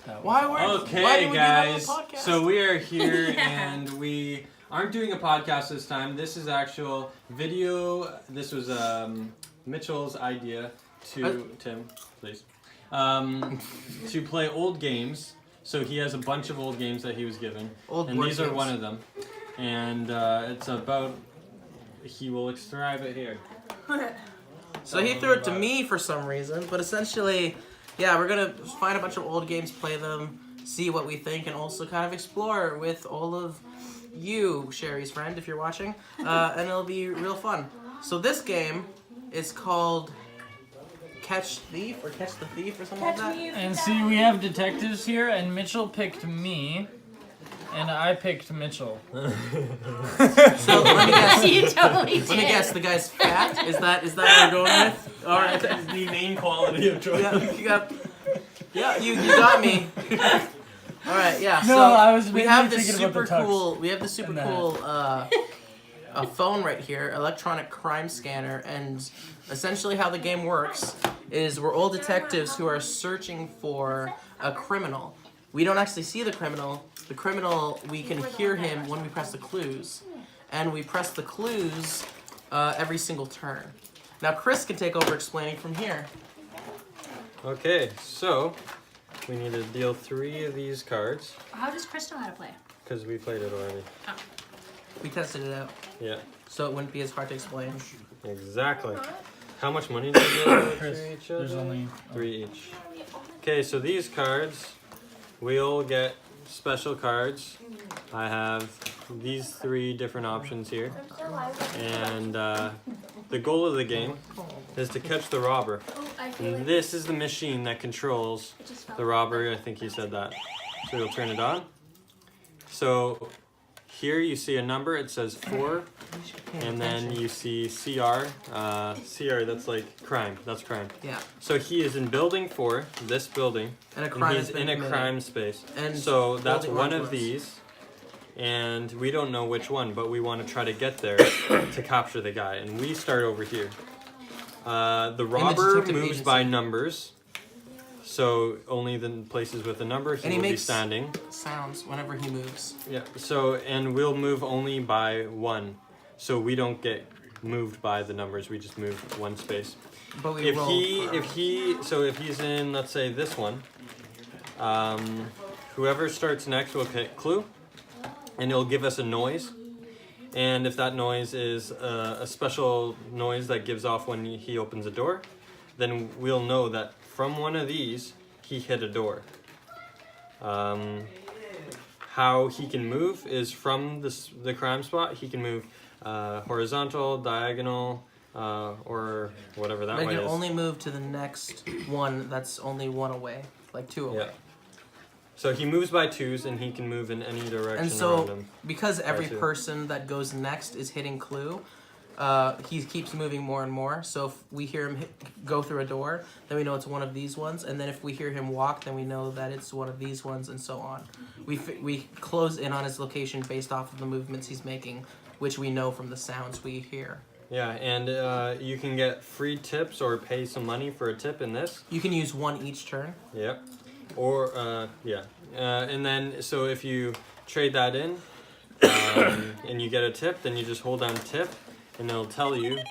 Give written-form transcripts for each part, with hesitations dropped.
Okay, guys. So we are here and we aren't doing a podcast this time. This is actual video. This was Mitchell's idea to Tim, please, to play old games. So he has a bunch of old games that he was given, and these are one of them. And it's about. He will describe it here. So he threw it to me for some reason, but essentially, yeah, we're gonna find a bunch of old games, play them, see what we think, and also kind of explore with all of you, Sheri's friend, if you're watching, and it'll be real fun. So this game is called Catch Thief or Catch the Thief or something like that. And see, we have detectives here, and Mitchell picked me. And I picked Mitchell. So let me guess. You totally did. Let me guess. The guy's fat. Is that what we're going with? All right. That is the main quality of choice. Yeah, you got me. All right. Yeah. No, so I was we have this thinking about super the tux. cool. We have this super cool a phone right here, electronic crime scanner, and essentially how the game works is we're all detectives who are searching for a criminal. We don't actually see the criminal. The criminal, we can hear him when we press the clues. And we press the clues every single turn. Now Chris can take over explaining from here. Okay, so we need to deal 3 of these cards. How does Chris know how to play? Because we played it already. Oh. We tested it out. Yeah. So it wouldn't be as hard to explain. Exactly. How much money do you get Chris, for each? there's only 3 each. Okay, so these cards, we'll get special cards. I have these 3 different options here. And the goal of the game is to catch the robber. And this is the machine that controls the robber. I think he said that. So we'll turn it on. So here you see a number. It says 4. And then you see CR. CR, that's like crime. That's crime. Yeah. So he is in building 4, this building. And a crime he's in a crime space. And so that's one of these. And we don't know which one, but we want to try to get there to capture the guy. And we start over here. The robber moves by numbers. So only the places with a number he will be standing. Sounds whenever he moves. Yeah. So and we'll move only by 1. So we don't get moved by the numbers. We just move 1 space. But we if he's in, let's say this one, whoever starts next will hit clue, and it'll give us a noise. And if that noise is a special noise that gives off when he opens a door, then we'll know that from one of these he hit a door. How he can move is from the crime spot. He can move horizontal, diagonal, or whatever that way is. They can only move to the next one that's only 1 away, like 2 away. Yeah. So he moves by 2s, and he can move in any direction and so, around him. Because every person that goes next is hitting clue, he keeps moving more and more. So if we hear him go through a door, then we know it's one of these ones. And then if we hear him walk, then we know that it's one of these ones, and so on. We close in on his location based off of the movements he's making, which we know from the sounds we hear. Yeah, and you can get free tips or pay some money for a tip in this. You can use 1 each turn. Yep. Or, and then, so if you trade that in, and you get a tip, then you just hold down tip, and it'll tell you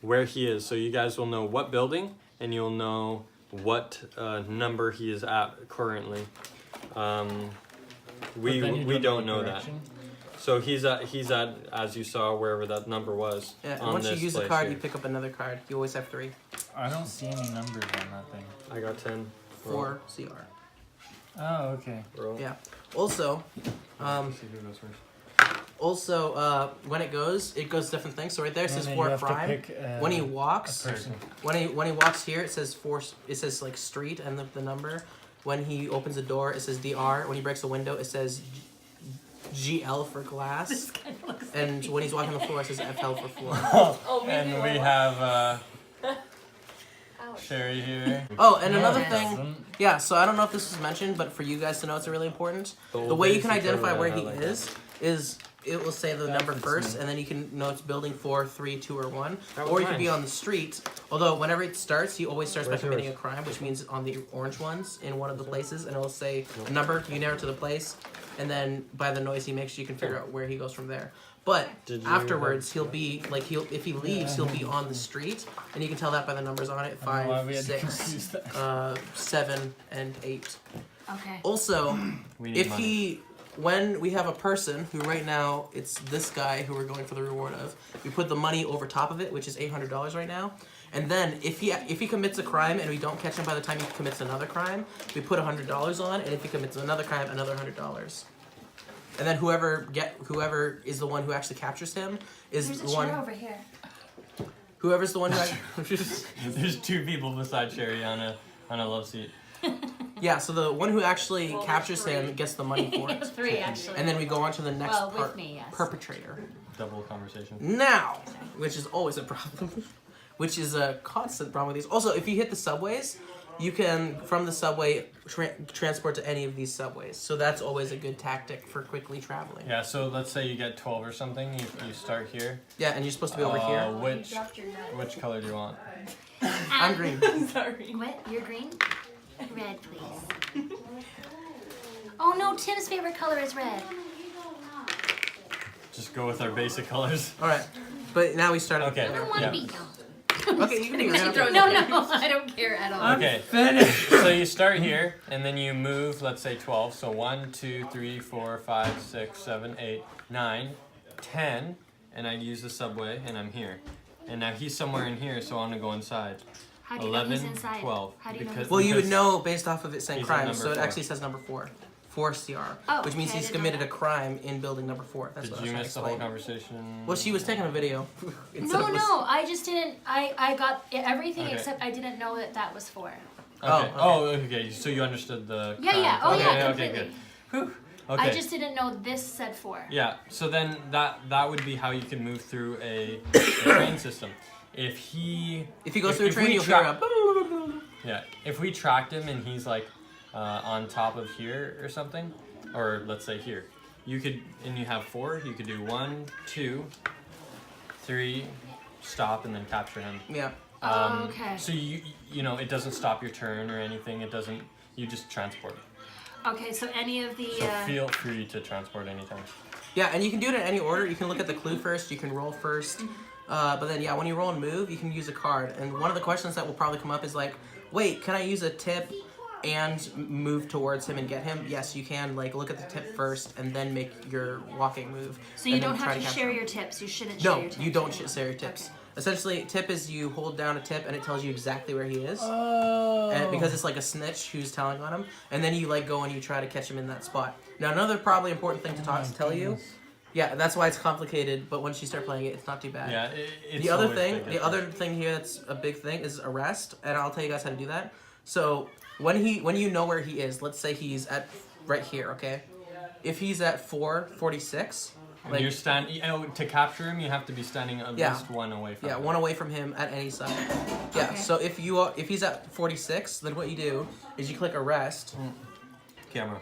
where he is. So you guys will know what building, and you'll know what number he is at currently. We don't know that. So he's at, as you saw, wherever that number was. Yeah, and once you use a card, you pick up another card. You always have 3. I don't see any numbers on that thing. I got 10. 4 CR. Oh, okay. Roll. Yeah. Also, when it goes different things. So right there it says 4 crime. When he walks, when he walks here, it says 4. It says like street and the number. When he opens a door, it says DR. When he breaks a window, it says GL for glass. And when he's walking on the floor, it says FL for floor. And we have Sheri here. Oh, and another thing, yeah, so I don't know if this was mentioned, but for you guys to know, it's really important. The way you can identify where he is it will say the number first, and then you can know it's building 4, 3, 2, or 1. Or you could be on the street. Although whenever it starts, he always starts by committing a crime, which means on the orange ones in one of the places, and it'll say a number. You narrow it to the place, and then by the noise he makes, you can figure out where he goes from there. But afterwards, he'll be like if he leaves, he'll be on the street, and you can tell that by the numbers on it: 5, 6, 7, and 8. Okay. Also, money. when we have a person who right now it's this guy who we're going for the reward of, we put the money over top of it, which is $800 right now. And then if he commits a crime and we don't catch him by the time he commits another crime, we put $100 on, and if he commits another crime, another $100. And then whoever is the one who actually captures him is There's the a one. chair over here. Whoever's the one who. There's 2 people beside Sheri on a love seat. Yeah, so the one who actually captures him gets the money for it. 3 actually. And then we go on to the next with me, yes. perpetrator. Double conversation. Now, which is always a problem, which is a constant problem with these. Also, if you hit the subways, you can, from the subway, transport to any of these subways. So that's always a good tactic for quickly traveling. Yeah, so let's say you get 12 or something. You start here. Yeah, and you're supposed to be over here. Which color do you want? I'm green. Sorry. What? You're green? Red, please. Oh no, Tim's favorite color is red. Just go with our basic colors. All right, but now we start. Okay. I don't want to be Okay, you can do it. No, I don't care at all. Okay. Finished. So you start here, and then you move. Let's say 12. So 1, 2, 3, 4, 5, 6, 7, 8, 9, 10, and I use the subway, and I'm here. And now he's somewhere in here, so I'm gonna go inside. How do you 11, know he's inside? 12. How do you know? Well, you would know based off of it saying He's crime, at so it number actually says number 4. 4 CR, Oh, which means okay, I he's didn't know committed a that. crime in building number 4. That's what I Did was you trying to miss the whole explain. conversation? Well, she was taking a video. instead No, of no, I just didn't. I got everything Okay. except I didn't know that was 4. Okay. Oh, okay. So you understood the. Yeah, crime. yeah. Oh, okay, yeah, Okay, completely. good. Whew. Okay. I just didn't know this said 4. Yeah. So then that would be how you can move through a train system. If he goes through a train, we you'll hear tra- a. Yeah. If we tracked him and he's like on top of here or something, or let's say here, you could, and you have 4. You could do 1, 2, 3, stop, and then capture him. Yeah. Okay. So you know it doesn't stop your turn or anything. It doesn't. You just transport. Okay, so any of the. So feel free to transport anytime. Yeah, and you can do it in any order. You can look at the clue first. You can roll first. But then, yeah, when you roll and move, you can use a card. And one of the questions that will probably come up is like, wait, can I use a tip and move towards him and get him? Yes, you can. Like, look at the tip first and then make your walking move. So you and then don't try have to capture share him. your tips. You shouldn't share No, your tips. you don't share your tips. Essentially, tip is you hold down a tip and it tells you exactly where he is. Oh. And because it's like a snitch who's telling on him. And then you like go and you try to catch him in that spot. Now, another probably important thing to tell you. Yeah, that's why it's complicated, but once you start playing it, it's not too bad. Yeah. It's The other always thing, big the other thing here that's a big thing is arrest, and I'll tell you guys how to do that. So when you know where he is, let's say he's at right here, okay? If he's at 446, When you're standing, to capture him, you have to be standing at least 1 away from him. one away from him at any side. Yeah. Okay. So if he's at 46, then what you do is you click arrest. Camera.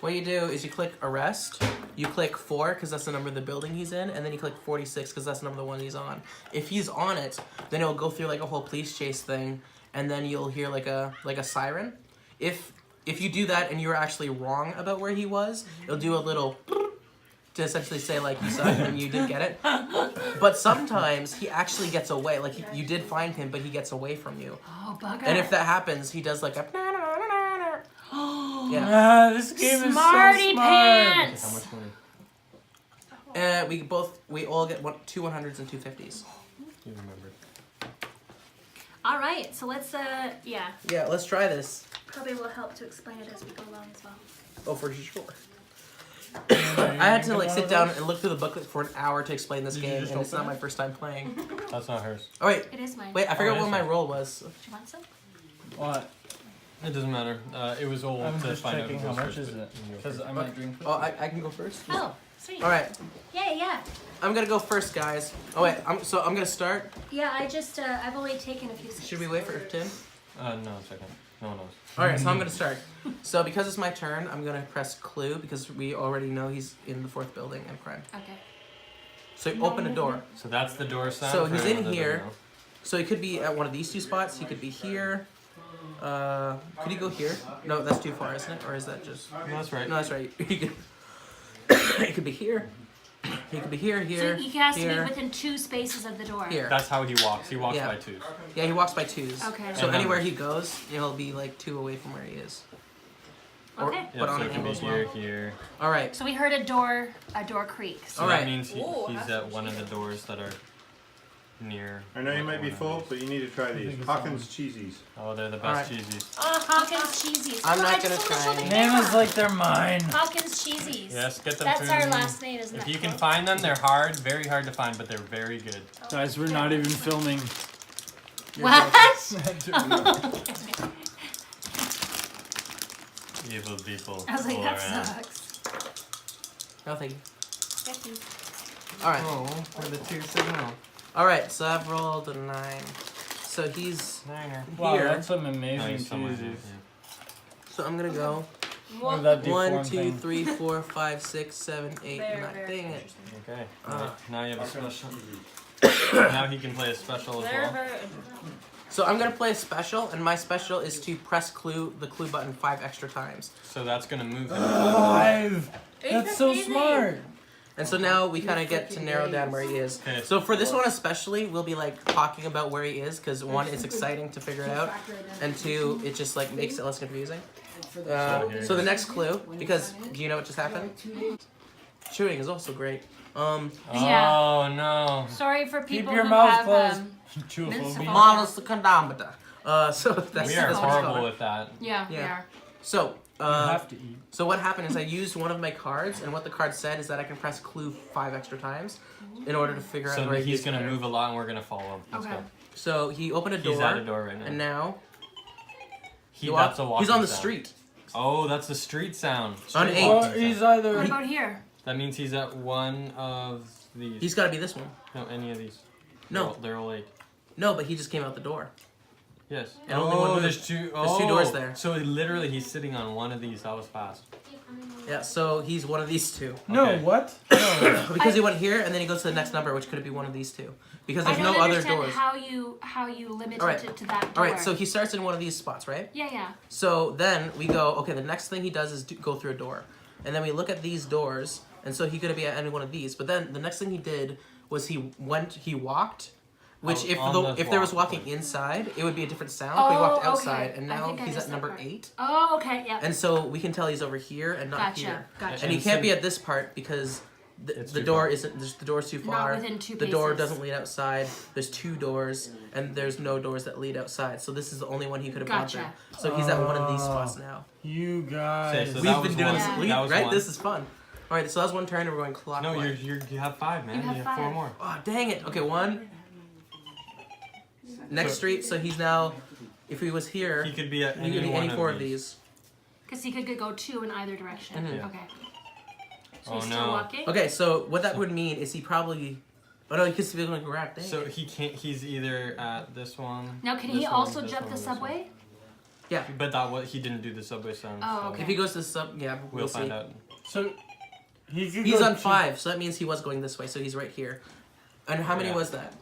What you do is you click arrest, you click 4 because that's the number of the building he's in, and then you click 46 because that's the number of the one he's on. If he's on it, then it'll go through like a whole police chase thing, and then you'll hear like a siren. If you do that and you're actually wrong about where he was, it'll do a little to essentially say like you suck and you didn't get it. But sometimes he actually gets away. Like you did find him, but he gets away from you. Oh, bugger. And if that happens, he does like a. Yeah. This game is so Smarty smart. pants! How much money? We all get 2 100s and 2 50s. You remember. All right, so let's, yeah. Yeah, let's try this. Probably will help to explain it as we go along as well. Oh, for sure. I had to like sit down and look through the booklet for an hour to explain this game, and it's not my first time playing. That's not hers. Oh wait, It is mine. wait, I forgot it what is my mine. role was. Do you want some? What? It doesn't matter. It was old I'm to just find checking out how who much goes is first, it. but you go Because first. I might drink. Oh, I can go first. Oh, sweet. All right, Yeah. I'm gonna go first, guys. Oh wait, I'm gonna start. Yeah, I've only taken a few sips. Should we wait for Tim? No, it's okay. No one knows. All right, so I'm gonna start. So because it's my turn, I'm gonna press clue because we already know he's in the 4th building and crime. Okay. So open a door. So that's the door sound. So for he's in anyone that here. doesn't know. So he could be at one of these 2 spots. He could be here. Could he go here? No, that's too far, isn't it? Or is that just? No, that's right. No, that's right. He could. He could be here. He could be here, here, So he has to here, be within 2 spaces of the door. here. That's how he walks. He walks Yeah. by 2s. Yeah, he walks by 2s. Okay. So And anywhere numbers. he goes, he'll be like 2 away from where he is. Okay. Yeah, But on so an it can be angle as here, well. here. All right. So we heard a door creak. So All that right. means he's at one of the doors that are near. I know you might be one of full, these. but you need to try these. Hawkins cheesies. Oh, they're the All best right. cheesies. Oh, Hawkins cheesies. I'm Oh, not I just gonna wanna try show the any. Name camera. is like they're mine. Hawkins cheesies. Yes, get them That's to our me. last name, isn't If it? you can find them, they're hard, very hard to find, but they're very good. Guys, we're not even filming. What? Evil people. I was like, all that around. sucks. No, thank you. Thank you. All right. Oh, for the 2 signal. All right. So I've rolled a 9. So he's Wow, here. that's some No, amazing he's somewhere cheeses. there, So I'm gonna go Look at that 1, deformed 2, thing. 3, 4, 5, 6, 7, 8, 9. Dang it. yeah. Okay. Uh. Now you have a special. Now he can play a special as well. So I'm gonna play a special, and my special is to press the clue button 5 extra times. So that's gonna move him. 5! That's so smart! And so now we kind of get to narrow down where he is. Okay. So for this one especially, we'll be like talking about where he is, because 1, it's exciting to figure it out, and 2, it just like makes it less confusing. So the next clue, because do you know what just happened? Shooting is also great. Yeah. Oh no. Sorry for Keep people your who mouth have closed. Mincephobia. Chewophobia. Models the condometer. So that's We are that's what it's horrible called. with that. Yeah, we Yeah. are. So You have to eat. so what happened is I used one of my cards, and what the card said is that I can press clue 5 extra times in order to figure So out where he's gonna better. move a lot, and we're gonna follow him. Let's Okay. go. So he opened a door, He's at a door right now. and now That's a walking he's on the sound. street. Oh, that's the street sound. On Street 8. Well, walking he's sound. either. What about here? That means he's at one of these. He's got to be this one. No, any of these. No. They're all 8. No, but he just came out the door. Yes. And only one moved. there's 2. There's 2 doors there. So literally, he's sitting on one of these. That was fast. Yeah, so he's one of these 2. No, Okay. what? No. Because he went here, and then he goes to the next number, which could be one of these 2. Because I there's don't no other understand doors. how you limit Alright. it to that door. Alright, so he starts in one of these spots, right? Yeah. So then we go, okay, the next thing he does is go through a door. And then we look at these doors, and so he could be at any one of these. But then the next thing he did was he walked, which Oh, if there was walk. walking inside, it would be a different sound. But he walked Oh, okay. outside, and I now think I he's missed at that number part. 8. Oh, okay, yeah. And so we can tell he's over here and not here. Gotcha. And he And can't so- be at this part because It's the too door far. isn't. The door's too Not far. within 2 The door paces. doesn't lead outside. There's 2 doors, and there's no doors that lead outside. So this is the only one he could have gone Gotcha. through. So he's at one of these spots now. You guys. So that We've was been doing one. this, Yeah. lead, That was right? one. This is fun. All right, so that was one turn, and we're going clockwise. No, you have 5, man. You have 4 5. more. Oh, dang it. Okay, 1. Next street, so he's now, if he was here, He could be at he any could be one any 4 of these. Because he could go 2 in either direction. Mhm. Okay. So Oh, he's still no. walking? Okay, so what that would mean is he probably, oh no, he could still be going correct. Dang So it. he can't. He's either at this one. Now, can this he one, also this jump one, the this one. subway? But he didn't do the subway sound. Oh, so okay. If he goes to sub, yeah, We'll see. find out. So, he could He's go on to- 5, so that means he was going this way, so he's right here. And how many Yeah. was that?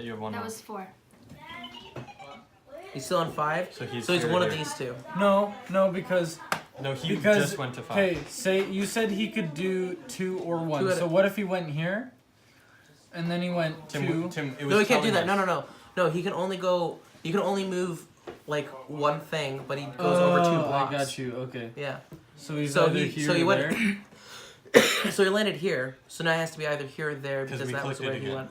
You have 1 That more. was 4. He's still on 5, So he's so he's here, one of here. these 2. No, because No, he because just went to 5. hey, say you said he could do 2 or 1. 2 at So a- what if he went here, and then he went 2? Tim, it was No, he can't do telling that. us. No, he can only go, he can only move like one thing, but he goes over 2 blocks. I got you. Okay. Yeah. So he's So either he- here so he or went- there. So he landed here, so now he has to be either here or there 'Cause because we that was clicked it where he again. went.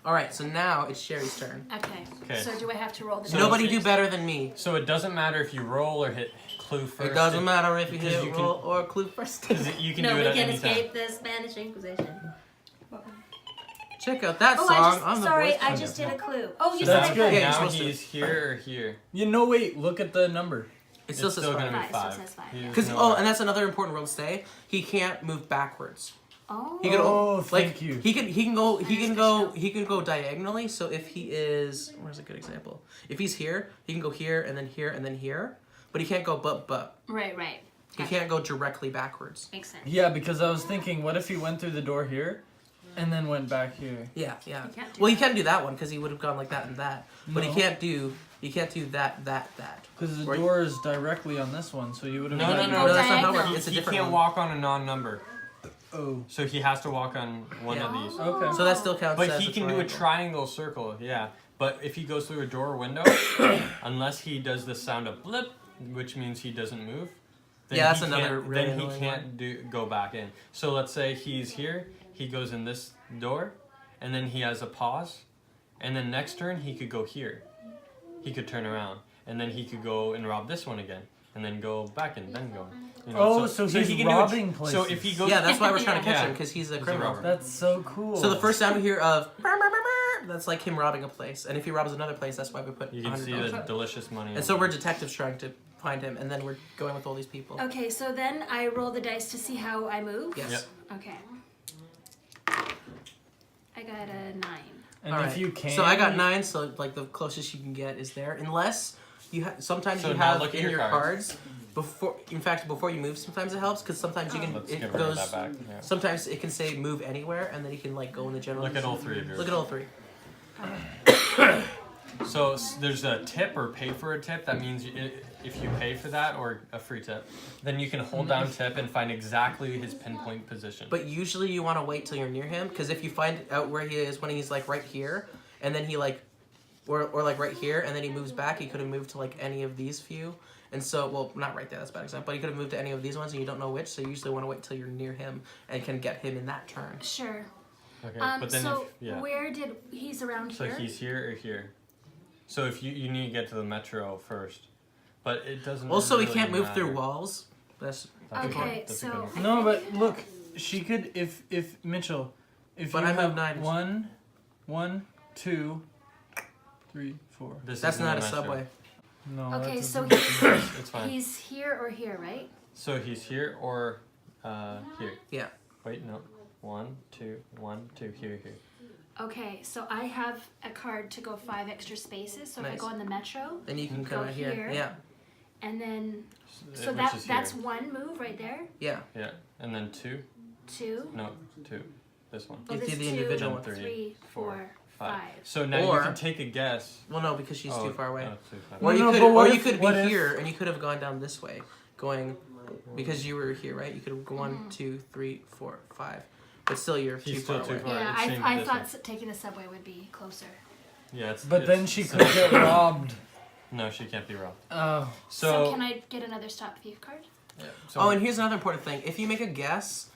Alright, so now it's Sherry's turn. Okay. Okay. So do I have to roll the So Nobody it's- do better than me. So it doesn't matter if you roll or hit clue first. It doesn't matter if you because hit you can- roll or clue first. Because you can No, do we it at can any time. escape the Spanish Inquisition. Check out that Oh, song. I'm the sorry, voice I changer. just did a clue. Oh, you So said that's I good. could. Yeah, you're now supposed to. he's here or here. You know, wait. Look at the number. It still it's says still 5. gonna be Five, so it 5. says 5, He yeah. was Because nowhere. and that's another important rule to say. He can't move backwards. Oh. He could thank you. He can go diagonally. So if he is, where's a good example? If he's here, he can go here and then here and then here, but he can't go but. Right. He can't go directly backwards. Makes sense. Yeah, because I was thinking, what if he went through the door here, and then went back here? Yeah. can't do Well, he can do that one because he would have gone like that and that, but No. he can't do that. Because the Right. door is directly on this one, so you would have. No, Can you no, go that's not how it diagonal? works. It's a He different can't one. walk on a non-number. Oh. So he has to walk on one Yeah. of these. Okay. So that still counts But as he a can do a triangle. triangle circle, yeah. But if he goes through a door or window, unless he does the sound of blip, which means he doesn't move, then Yeah, that's he another can't, really then he annoying can't go back in. So let's say he's here, he goes in this door, and then he has a pause, and then next turn he could go here. He could turn around, and then he could go and rob this one again, and then go back and then go. You know, Oh, so he's he can do a robbing So places. if he goes, Yeah, that's why we're trying to catch Yeah. him because he's a He's a criminal. robber. That's so cool. So the first sound we hear of that's like him robbing a place, and if he robs another place, that's why we put you can see $100. the delicious money. And so we're detectives trying to find him, and then we're going with all these people. Okay, so then I roll the dice to see how I move. Yes. Yep. Okay. I got a 9. and All if right. you can. So I got 9, so like the closest you can get is there, unless you sometimes So you now have look at in your your cards. cards before. In fact, before you move, sometimes it helps because sometimes you can Let's it get rid goes. of that back. Yeah. Sometimes it can say move anywhere, and then you can like go in the general. Look at all three of yours. Look at all three. So there's a tip or pay for a tip. That means if you pay for that or a free tip, then you can hold down tip and find exactly his pinpoint position. But usually you want to wait till you're near him because if you find out where he is when he's like right here, and then he like, or like right here, and then he moves back, he could have moved to like any of these few. And so, well, not right there, that's a bad example, but he could have moved to any of these ones and you don't know which, so you usually want to wait till you're near him and can get him in that turn. Sure. Okay, but then So if he's around so here? he's here or here. So if you need to get to the metro first, but it doesn't. Also, he really can't move matter. through walls. That's That's a good- Okay, that's a good so one. No, but look, she could if Mitchell, if But you I have moved 9. 1, 2, 3, 4. This that's isn't not a metro. subway. No. Okay, that's so It's fine. he's here or here, right? So he's here or here. Yeah. Wait, no. 1, 2, 1, 2. Here. Okay, so I have a card to go 5 extra spaces. So if I Nice. go in the metro, Then you can Go come out here. here. Yeah. and then so Which is that's here. one move right there. Yeah. Yeah, and then 2. 2. No, 2. This one. Oh, You this do the 2, individual one. 3, 4, 5. So now Or- you can take a guess. Well, no, because she's too far away. Oh, too far. Or No, you could, but what or you if- could be what if- here, and you could have gone down this way, going because you were here, right? You could have gone 1, 2, 3, 4, 5, but still you're He's too still far too away. far. Yeah, it's same I distance. thought taking the subway would be closer. Yeah, it's. But it's then she could similar. get robbed. No, she can't be robbed. Oh. So So. can I get another stop thief card? Yeah, so Oh, and here's another important thing: if you make a guess,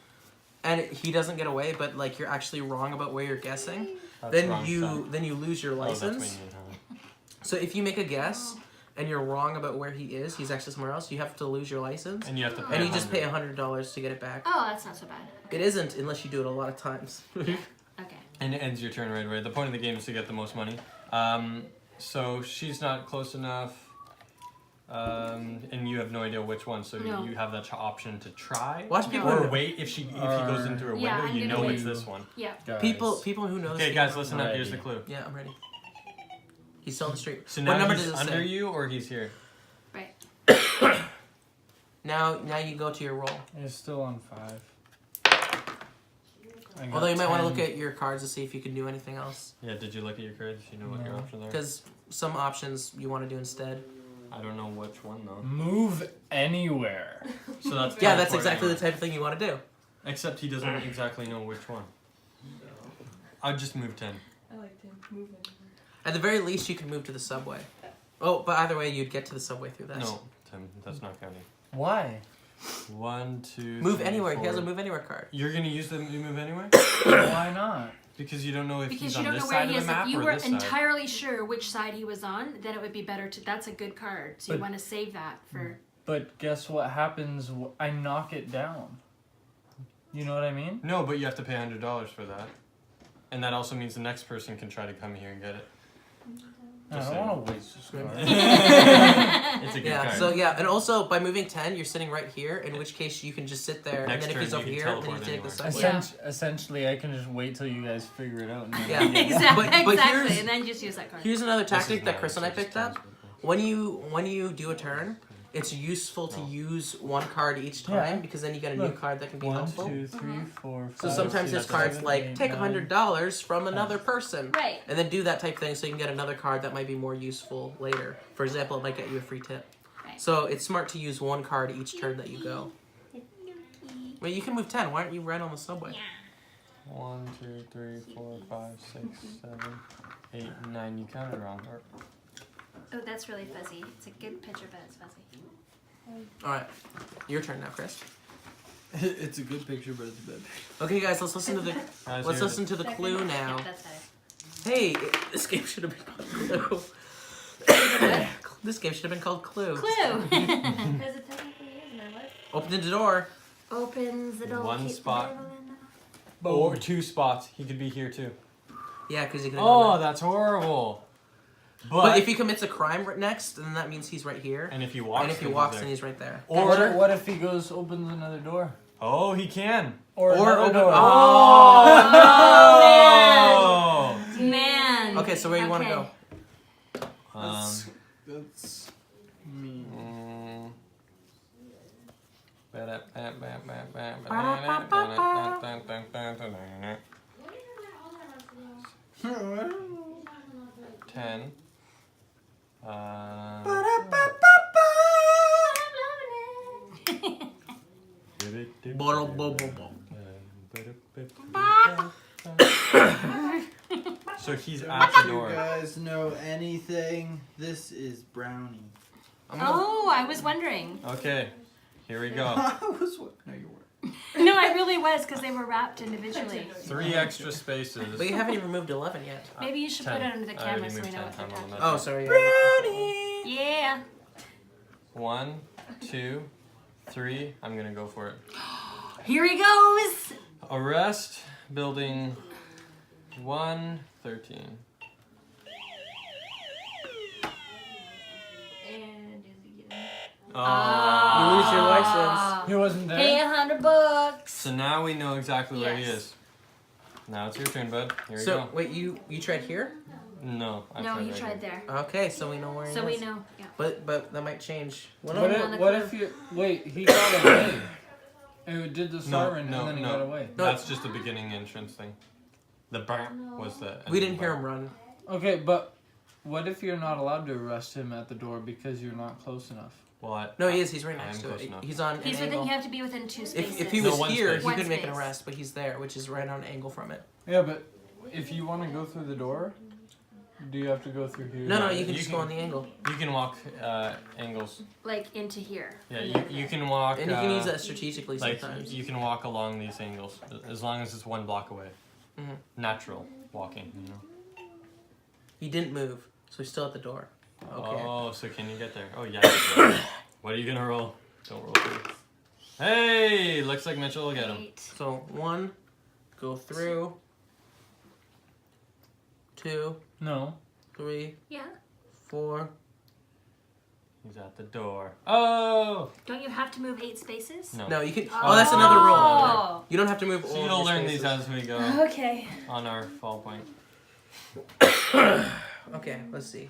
and he doesn't get away, but like you're actually wrong about where you're guessing, that's then wrong you side. lose your Oh, that's what license. you mean, huh? So if you make a guess and you're wrong about where he is, he's actually somewhere else. You have to lose your license, And you have to pay. and you just pay $100. $100 to get it back. Oh, that's not so bad. It isn't unless you do it a lot of times. Okay. And it ends your turn right away. The point of the game is to get the most money. So she's not close enough. And you have no idea which one, so No. you have that option to try. Watch people. Or wait if he goes into her window, Yeah, I'm you gonna know wait. it's this one. Yeah. Guys. People who know. this Okay, game guys, are- listen up. Ready. Here's the clue. Yeah, I'm ready. He's still on the street. So What now number he's does it under say? you, or he's here. Right. Now you go to your roll. It's still on 5. I got Although you might want to 10. look at your cards to see if you can do anything else. Yeah. Did you look at your cards? You know what your No. options are. Because some options you want to do instead. I don't know which one though. Move anywhere. So that's Yeah, that's teleport exactly the anywhere. type of thing you want to do. Except he doesn't exactly know which one. I'd just move 10. I like to move it. At the very least, you can move to the subway. Oh, but either way, you'd get to the subway through that. No, 10. That's not counting. Why? 1, 2. Move 3, anywhere. He has a 4. move anywhere card. You're gonna use the move anywhere? Why not? Because you don't know if Because he's you on don't this know where side he of is. the map If you or were this side. entirely sure which side he was on, then it would be better to. That's a good card. So you But- want to save that for. But guess what happens? I knock it down. You know what I mean? No, but you have to pay $100 for that. And that also means the next person can try to come here and get it. I Just don't saying. want to waste this card. It's a good Yeah, card. so yeah, and also by moving 10, you're sitting right here, in which case you can just sit there, Next and then if he's turn, over you here, can then you teleport take the anywhere. second. Yeah. Essentially, I can just wait till you guys figure it out. And then Yeah. Exactly. But exactly. here's- And then just use that card. Here's another This is tactic that nice, Chris and I it just picked up. turns- When you do a turn, it's useful to use one card each time Yeah. because then you get a new Look. card that can be 1, helpful. 2, 3, 4, 5. So sometimes there's 6, cards 7, like 8, take 9. $100 from another person, Right. and then do that type thing so you can get another card that might be more useful later. For example, it might get you a free tip. Right. So it's smart to use one card each turn that you go. Wait, you can move 10. Why aren't you right on the subway? 1, 2, 3, 4, 5, 6, 7, 8, 9. You counted wrong. Oh, that's really fuzzy. It's a good picture, but it's fuzzy. All right, your turn now, Chris. It's a good picture, but it's a bad picture. Okay, guys, let's listen to the Guys, let's here's listen to the clue now. Yeah, that's better. Hey, this game should have been called Clue. This game should have been called Clue. Clue. Because it technically is, and I what? Open the door. Opens the door. One keep spot. the Or 2 spots. He could be here too. Yeah, because you can. Oh, that's horrible. But if he commits a crime next, then that means he's right here. and if he walks, And if he then walks, he's then there. he's right there. Or What if he goes opens another door? oh, he can. Or another open. door. Oh, Oh. Man. Okay, so where you want to Okay. go? That's me. Ten. So he's at the Do you door. guys know anything? This is Brownie. Oh, I was wondering. Okay, here we go. I was. No, you weren't. No, I really was because they were wrapped individually. 3 extra spaces. But you haven't even moved 11 yet. Maybe you should 10. put it under the I camera already so we moved know 10 what they're times on talking the about. Oh, sorry. Brownie. Yeah. 1, 2, 3. I'm gonna go for it. Here he goes. Arrest building 113. And is he getting? You lose your license. He wasn't Pay there. $100. So now we know exactly where he Yes. is. Now it's your turn, bud. Here we So go. wait, you tried here? No, I No, he right tried here. there. Okay, so we know where he So is. we know. Yeah. But that might change. Well, What no, on the if, what clue. if you wait? He got away. It did the siren no, and then he no. got away. No. That's just the beginning entrance thing. The bar was the. we didn't hear him run. Okay, but what if you're not allowed to arrest him at the door because you're not close enough? Well, No, he is. He's right I next am to close it. enough. He's on He's an within. angle. You have to be within 2 spaces. If he No, was one here, space. he One couldn't make an space. arrest, but he's there, which is right on an angle from it. Yeah, but if you want to go through the door, do you have to go through here? No, Yeah, you can you just can- go on the angle. You can walk angles. Like into here. Yeah, And you, then you there. can walk. And you can use that strategically Like sometimes. you can walk along these angles as long as it's 1 block away. Mhm. Natural walking, you know. He didn't move, so he's still at the door. Okay. Oh, so can you get there? Oh yeah. you can. What are you gonna roll? Don't roll through. Hey, looks like Mitchell will get him. 8. So 1, go through. 2, No. 3, Yeah. 4. He's at the door. Oh. Don't you have to move 8 spaces? No. No, you can. Oh, that's another rule. Oh. You don't have to move all So of you'll your learn spaces. these as we go Okay. on our fall point. Okay, let's see.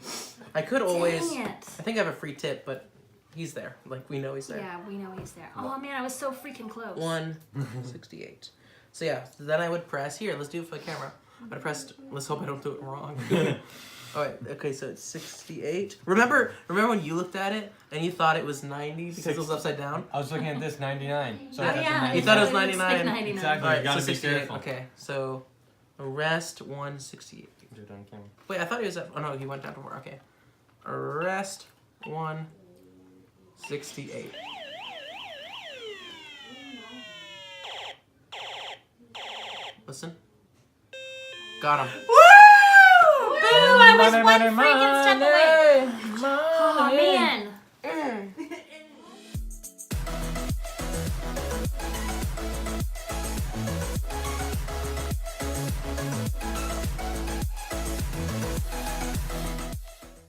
I could always. Dang I it. think I have a free tip, but he's there. Like we know he's there. Yeah, we know he's there. Oh man, I was so freaking close. 168. So yeah, then I would press here. Let's do it for the camera. I pressed. Let's hope I don't do it wrong. All right. Okay, so it's 68. Remember when you looked at it and you thought it was 90 because it was upside down? I was looking at this 99. So I Oh thought the yeah. 99. You thought it was looks like 99. Exactly. All right, You gotta so be 68. careful. Okay, so arrest 168. Do it on camera. Wait, I thought he was at. Oh no, he went down to 4. Okay. Arrest 168. Listen. Got him. Woo! I was one freaking step away. Oh man,